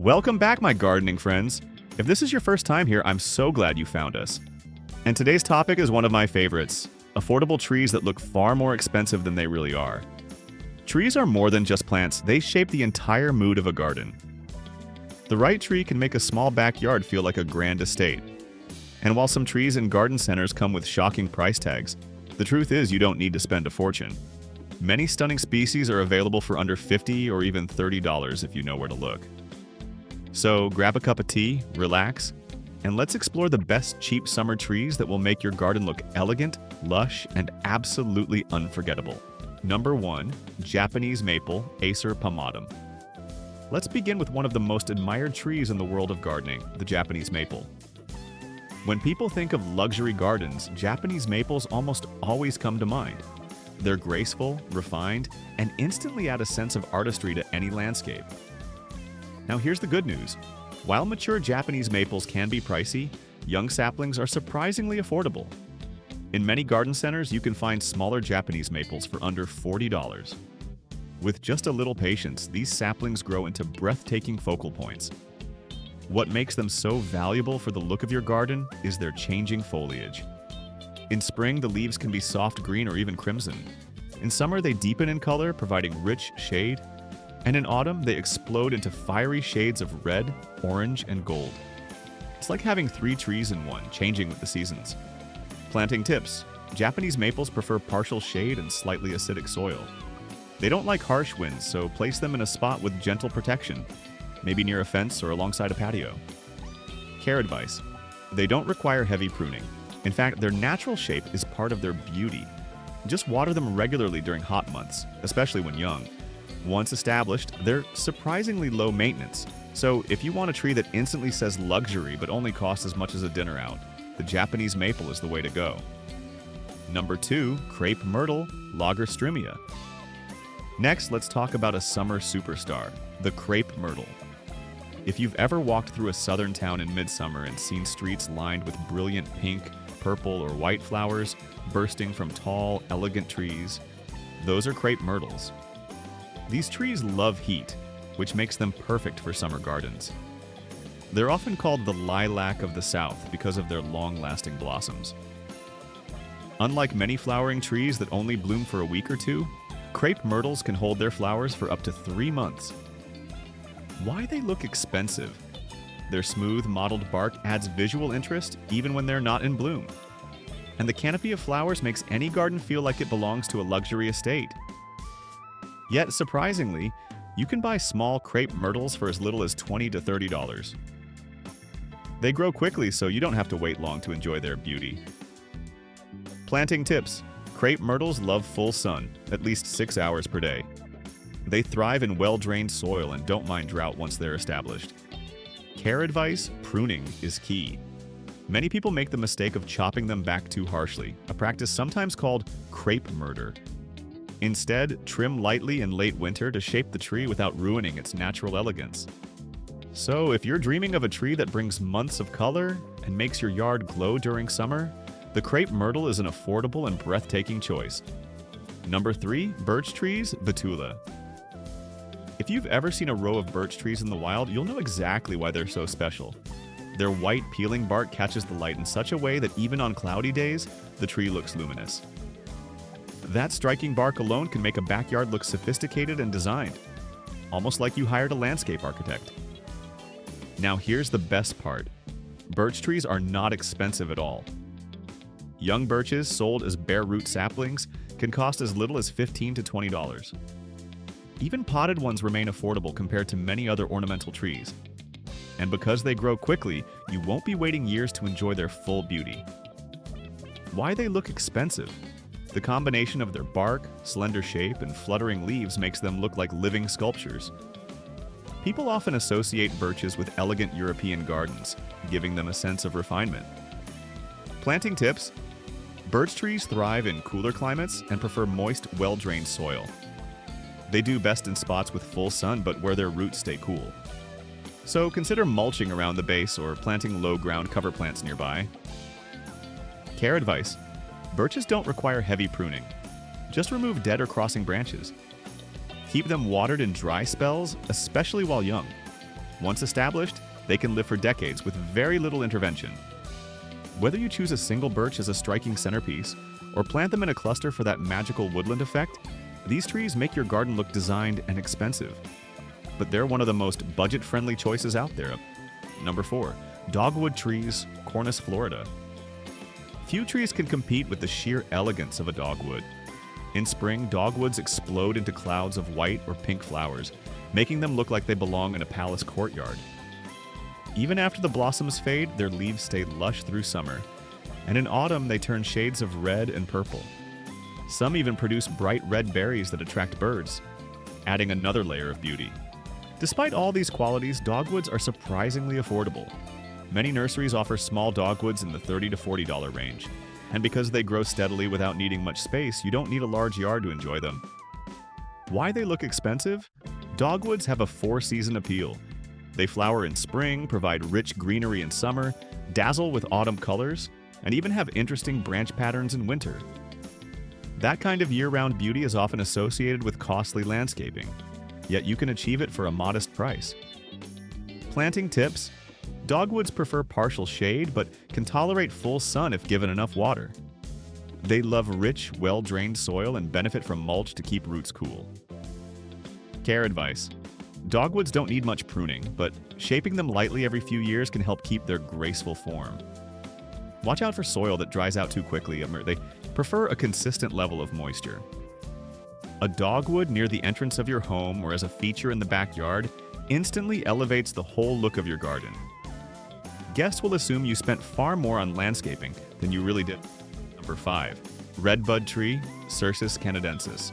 Welcome back, my gardening friends. If this is your first time here, I'm so glad you found us. And today's topic is one of my favorites, affordable trees that look far more expensive than they really are. Trees are more than just plants, they shape the entire mood of a garden. The right tree can make a small backyard feel like a grand estate. And while some trees in garden centers come with shocking price tags, the truth is you don't need to spend a fortune. Many stunning species are available for under $50 or even $30 if you know where to look. So grab a cup of tea, relax, and let's explore the best cheap summer trees that will make your garden look elegant, lush, and absolutely unforgettable. Number 1. Japanese Maple, Acer palmatum. Let's begin with one of the most admired trees in the world of gardening, the Japanese maple. When people think of luxury gardens, Japanese maples almost always come to mind. They're graceful, refined, and instantly add a sense of artistry to any landscape. Now here's the good news. While mature Japanese maples can be pricey, young saplings are surprisingly affordable. In many garden centers, you can find smaller Japanese maples for under $40. With just a little patience, these saplings grow into breathtaking focal points. What makes them so valuable for the look of your garden is their changing foliage. In spring, the leaves can be soft green or even crimson. In summer, they deepen in color, providing rich shade. And in autumn, they explode into fiery shades of red, orange, and gold. It's like having 3 trees in one, changing with the seasons. Planting tips. Japanese maples prefer partial shade and slightly acidic soil. They don't like harsh winds, so place them in a spot with gentle protection, maybe near a fence or alongside a patio. Care advice. They don't require heavy pruning. In fact, their natural shape is part of their beauty. Just water them regularly during hot months, especially when young. Once established, they're surprisingly low maintenance. So if you want a tree that instantly says luxury but only costs as much as a dinner out, the Japanese maple is the way to go. Number 2, crepe myrtle, Lagerstroemia. Next, let's talk about a summer superstar, the crepe myrtle. If you've ever walked through a southern town in midsummer and seen streets lined with brilliant pink, purple, or white flowers bursting from tall, elegant trees, those are crepe myrtles. These trees love heat, which makes them perfect for summer gardens. They're often called the lilac of the South because of their long-lasting blossoms. Unlike many flowering trees that only bloom for a week or two, crepe myrtles can hold their flowers for up to 3 months. Why they look expensive? Their smooth, mottled bark adds visual interest even when they're not in bloom. And the canopy of flowers makes any garden feel like it belongs to a luxury estate. Yet, surprisingly, you can buy small crepe myrtles for as little as $20 to $30. They grow quickly, so you don't have to wait long to enjoy their beauty. Planting tips. Crepe myrtles love full sun, at least 6 hours per day. They thrive in well-drained soil and don't mind drought once they're established. Care advice, pruning is key. Many people make the mistake of chopping them back too harshly, a practice sometimes called crepe murder. Instead, trim lightly in late winter to shape the tree without ruining its natural elegance. So, if you're dreaming of a tree that brings months of color and makes your yard glow during summer, the crepe myrtle is an affordable and breathtaking choice. Number 3, birch trees, Betula. If you've ever seen a row of birch trees in the wild, you'll know exactly why they're so special. Their white, peeling bark catches the light in such a way that even on cloudy days, the tree looks luminous. That striking bark alone can make a backyard look sophisticated and designed, almost like you hired a landscape architect. Now here's the best part. Birch trees are not expensive at all. Young birches sold as bare root saplings can cost as little as $15 to $20. Even potted ones remain affordable compared to many other ornamental trees. And because they grow quickly, you won't be waiting years to enjoy their full beauty. Why they look expensive? The combination of their bark, slender shape, and fluttering leaves makes them look like living sculptures. People often associate birches with elegant European gardens, giving them a sense of refinement. Planting tips. Birch trees thrive in cooler climates and prefer moist, well-drained soil. They do best in spots with full sun, but where their roots stay cool. So consider mulching around the base or planting low-ground cover plants nearby. Care advice. Birches don't require heavy pruning. Just remove dead or crossing branches. Keep them watered in dry spells, especially while young. Once established, they can live for decades with very little intervention. Whether you choose a single birch as a striking centerpiece or plant them in a cluster for that magical woodland effect, these trees make your garden look designed and expensive. But they're one of the most budget-friendly choices out there. Number 4. Dogwood trees, Cornus, Florida. Few trees can compete with the sheer elegance of a dogwood. In spring, dogwoods explode into clouds of white or pink flowers, making them look like they belong in a palace courtyard. Even after the blossoms fade, their leaves stay lush through summer, and in autumn they turn shades of red and purple. Some even produce bright red berries that attract birds, adding another layer of beauty. Despite all these qualities, dogwoods are surprisingly affordable. Many nurseries offer small dogwoods in the $30 to $40 range, and because they grow steadily without needing much space, you don't need a large yard to enjoy them. Why they look expensive? Dogwoods have a four-season appeal. They flower in spring, provide rich greenery in summer, dazzle with autumn colors, and even have interesting branch patterns in winter. That kind of year-round beauty is often associated with costly landscaping, yet you can achieve it for a modest price. Planting tips: dogwoods prefer partial shade but can tolerate full sun if given enough water. They love rich, well-drained soil and benefit from mulch to keep roots cool. Care advice: dogwoods don't need much pruning, but shaping them lightly every few years can help keep their graceful form. Watch out for soil that dries out too quickly. They prefer a consistent level of moisture. A dogwood near the entrance of your home or as a feature in the backyard instantly elevates the whole look of your garden. Guests will assume you spent far more on landscaping than you really did. Number 5. Redbud tree, Cercis canadensis.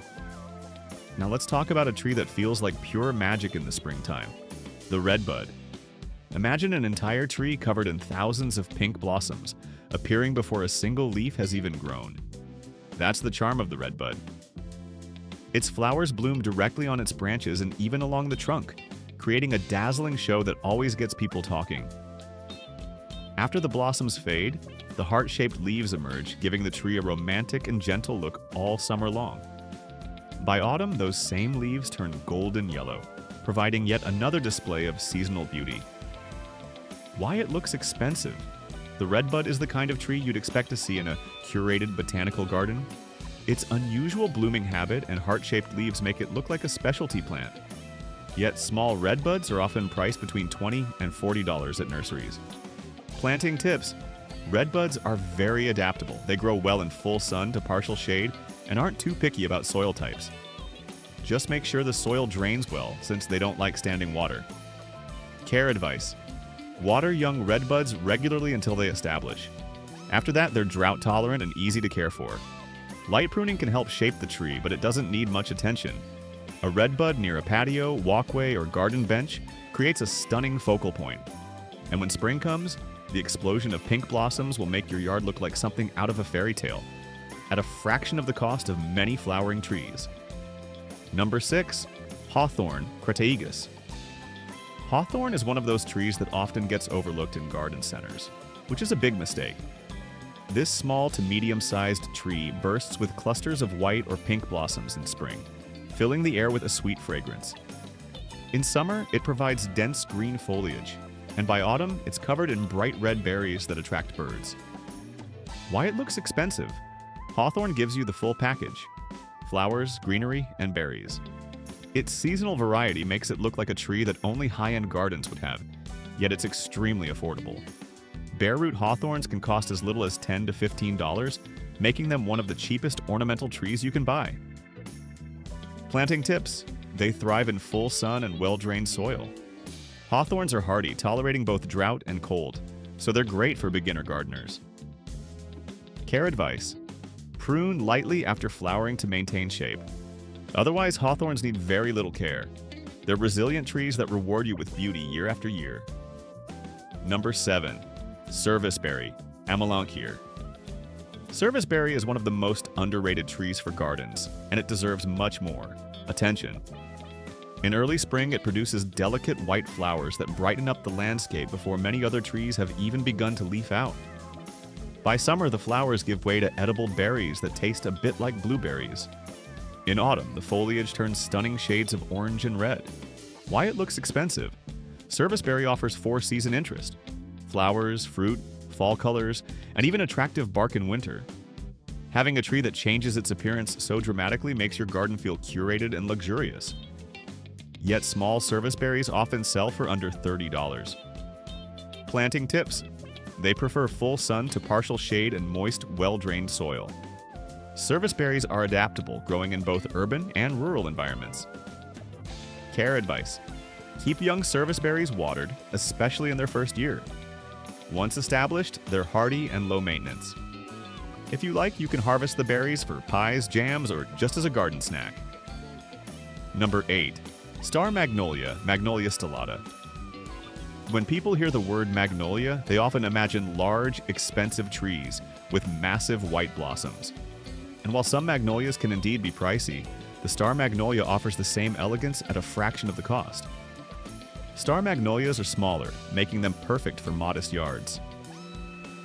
Now let's talk about a tree that feels like pure magic in the springtime, the redbud. Imagine an entire tree covered in thousands of pink blossoms, appearing before a single leaf has even grown. That's the charm of the redbud. Its flowers bloom directly on its branches and even along the trunk, creating a dazzling show that always gets people talking. After the blossoms fade, the heart-shaped leaves emerge, giving the tree a romantic and gentle look all summer long. By autumn, those same leaves turn golden yellow, providing yet another display of seasonal beauty. Why it looks expensive? The redbud is the kind of tree you'd expect to see in a curated botanical garden. Its unusual blooming habit and heart-shaped leaves make it look like a specialty plant. Yet small redbuds are often priced between $20 and $40 at nurseries. Planting tips: redbuds are very adaptable. They grow well in full sun to partial shade and aren't too picky about soil types. Just make sure the soil drains well, since they don't like standing water. Care advice: water young redbuds regularly until they establish. After that, they're drought tolerant and easy to care for. Light pruning can help shape the tree, but it doesn't need much attention. A redbud near a patio, walkway, or garden bench creates a stunning focal point. And when spring comes, the explosion of pink blossoms will make your yard look like something out of a fairy tale, at a fraction of the cost of many flowering trees. Number 6. Hawthorn, Crataegus. Hawthorn is one of those trees that often gets overlooked in garden centers, which is a big mistake. This small to medium-sized tree bursts with clusters of white or pink blossoms in spring, filling the air with a sweet fragrance. In summer, it provides dense green foliage, and by autumn, it's covered in bright red berries that attract birds. Why it looks expensive? Hawthorn gives you the full package: flowers, greenery, and berries. Its seasonal variety makes it look like a tree that only high-end gardens would have, yet it's extremely affordable. Bare root hawthorns can cost as little as $10 to $15, making them one of the cheapest ornamental trees you can buy. Planting tips: they thrive in full sun and well-drained soil. Hawthorns are hardy, tolerating both drought and cold, so they're great for beginner gardeners. Care advice: prune lightly after flowering to maintain shape. Otherwise, hawthorns need very little care. They're resilient trees that reward you with beauty year after year. Number 7. Serviceberry, Amelanchier. Serviceberry is one of the most underrated trees for gardens, and it deserves much more attention. In early spring, it produces delicate white flowers that brighten up the landscape before many other trees have even begun to leaf out. By summer, the flowers give way to edible berries that taste a bit like blueberries. In autumn, the foliage turns stunning shades of orange and red. Why it looks expensive? Serviceberry offers four-season interest: flowers, fruit, fall colors, and even attractive bark in winter. Having a tree that changes its appearance so dramatically makes your garden feel curated and luxurious. Yet small serviceberries often sell for under $30. Planting tips: they prefer full sun to partial shade and moist, well-drained soil. Serviceberries are adaptable, growing in both urban and rural environments. Care advice: keep young serviceberries watered, especially in their first year. Once established, they're hardy and low maintenance. If you like, you can harvest the berries for pies, jams, or just as a garden snack. Number 8. Star Magnolia, Magnolia stellata. When people hear the word magnolia, they often imagine large, expensive trees with massive white blossoms. And while some magnolias can indeed be pricey, the star magnolia offers the same elegance at a fraction of the cost. Star magnolias are smaller, making them perfect for modest yards.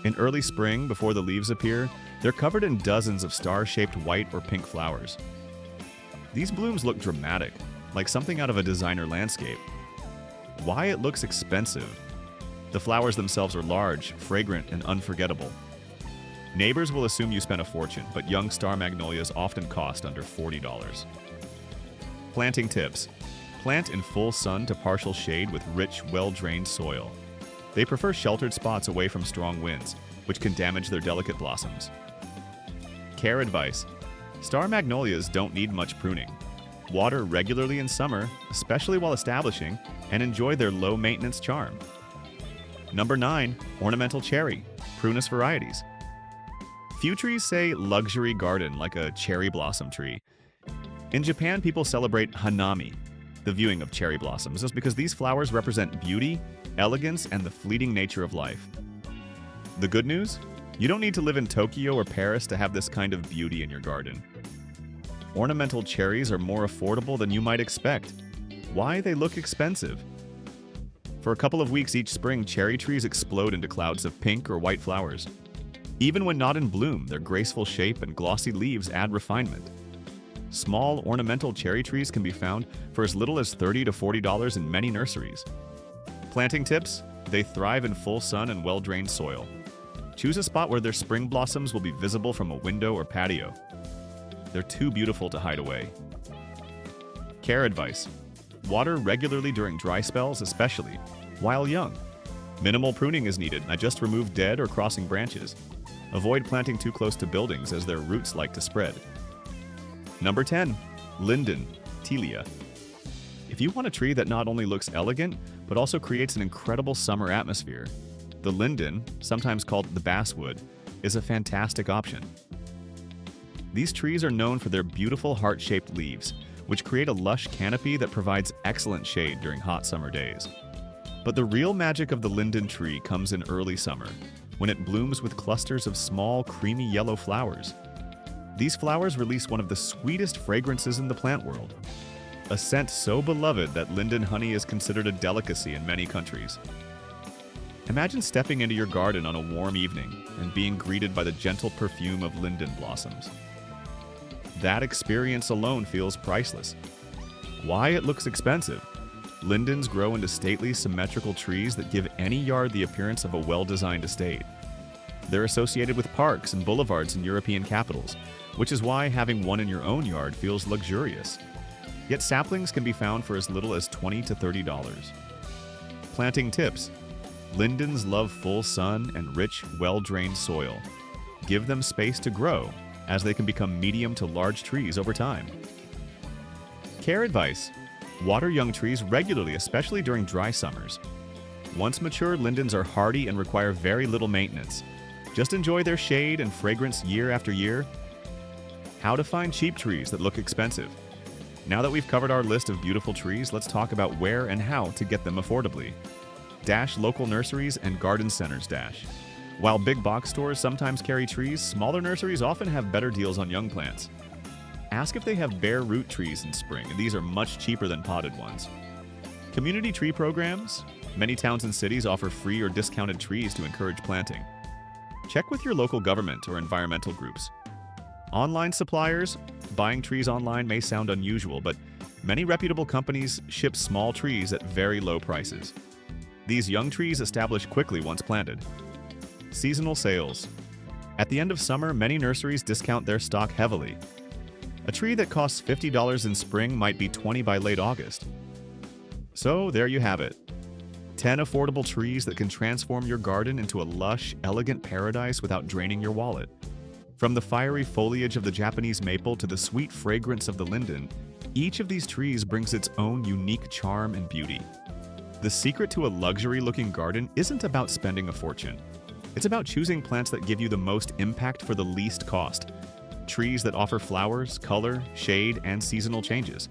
In early spring, before the leaves appear, they're covered in dozens of star-shaped white or pink flowers. These blooms look dramatic, like something out of a designer landscape. Why it looks expensive? The flowers themselves are large, fragrant, and unforgettable. Neighbors will assume you spent a fortune, but young star magnolias often cost under $40. Planting tips: plant in full sun to partial shade with rich, well-drained soil. They prefer sheltered spots away from strong winds, which can damage their delicate blossoms. Care advice: star magnolias don't need much pruning. Water regularly in summer, especially while establishing, and enjoy their low-maintenance charm. Number 9. Ornamental cherry, Prunus varieties. Few trees say luxury garden like a cherry blossom tree. In Japan, people celebrate hanami, the viewing of cherry blossoms, just because these flowers represent beauty, elegance, and the fleeting nature of life. The good news? You don't need to live in Tokyo or Paris to have this kind of beauty in your garden. Ornamental cherries are more affordable than you might expect. Why they look expensive? For a couple of weeks each spring, cherry trees explode into clouds of pink or white flowers. Even when not in bloom, their graceful shape and glossy leaves add refinement. Small ornamental cherry trees can be found for as little as $30 to $40 in many nurseries. Planting tips: they thrive in full sun and well-drained soil. Choose a spot where their spring blossoms will be visible from a window or patio. They're too beautiful to hide away. Care advice: water regularly during dry spells, especially while young. Minimal pruning is needed. I just remove dead or crossing branches. Avoid planting too close to buildings as their roots like to spread. Number 10. Linden, Tilia. If you want a tree that not only looks elegant, but also creates an incredible summer atmosphere, the linden, sometimes called the basswood, is a fantastic option. These trees are known for their beautiful heart-shaped leaves, which create a lush canopy that provides excellent shade during hot summer days. But the real magic of the linden tree comes in early summer, when it blooms with clusters of small, creamy yellow flowers. These flowers release one of the sweetest fragrances in the plant world, a scent so beloved that linden honey is considered a delicacy in many countries. Imagine stepping into your garden on a warm evening and being greeted by the gentle perfume of linden blossoms. That experience alone feels priceless. Why it looks expensive? Lindens grow into stately, symmetrical trees that give any yard the appearance of a well-designed estate. They're associated with parks and boulevards in European capitals, which is why having one in your own yard feels luxurious. Yet saplings can be found for as little as $20 to $30. Planting tips: lindens love full sun and rich, well-drained soil. Give them space to grow, as they can become medium to large trees over time. Care advice: water young trees regularly, especially during dry summers. Once mature, lindens are hardy and require very little maintenance. Just enjoy their shade and fragrance year after year. How to find cheap trees that look expensive. Now that we've covered our list of beautiful trees, let's talk about where and how to get them affordably. Local nurseries and garden centers. While big box stores sometimes carry trees, smaller nurseries often have better deals on young plants. Ask if they have bare root trees in spring, and these are much cheaper than potted ones. Community tree programs. Many towns and cities offer free or discounted trees to encourage planting. Check with your local government or environmental groups. Online suppliers. Buying trees online may sound unusual, but many reputable companies ship small trees at very low prices. These young trees establish quickly once planted. Seasonal sales. At the end of summer, many nurseries discount their stock heavily. A tree that costs $50 in spring might be $20 by late August. So there you have it. 10 affordable trees that can transform your garden into a lush, elegant paradise without draining your wallet. From the fiery foliage of the Japanese maple to the sweet fragrance of the linden, each of these trees brings its own unique charm and beauty. The secret to a luxury-looking garden isn't about spending a fortune. It's about choosing plants that give you the most impact for the least cost. Trees that offer flowers, color, shade, and seasonal changes.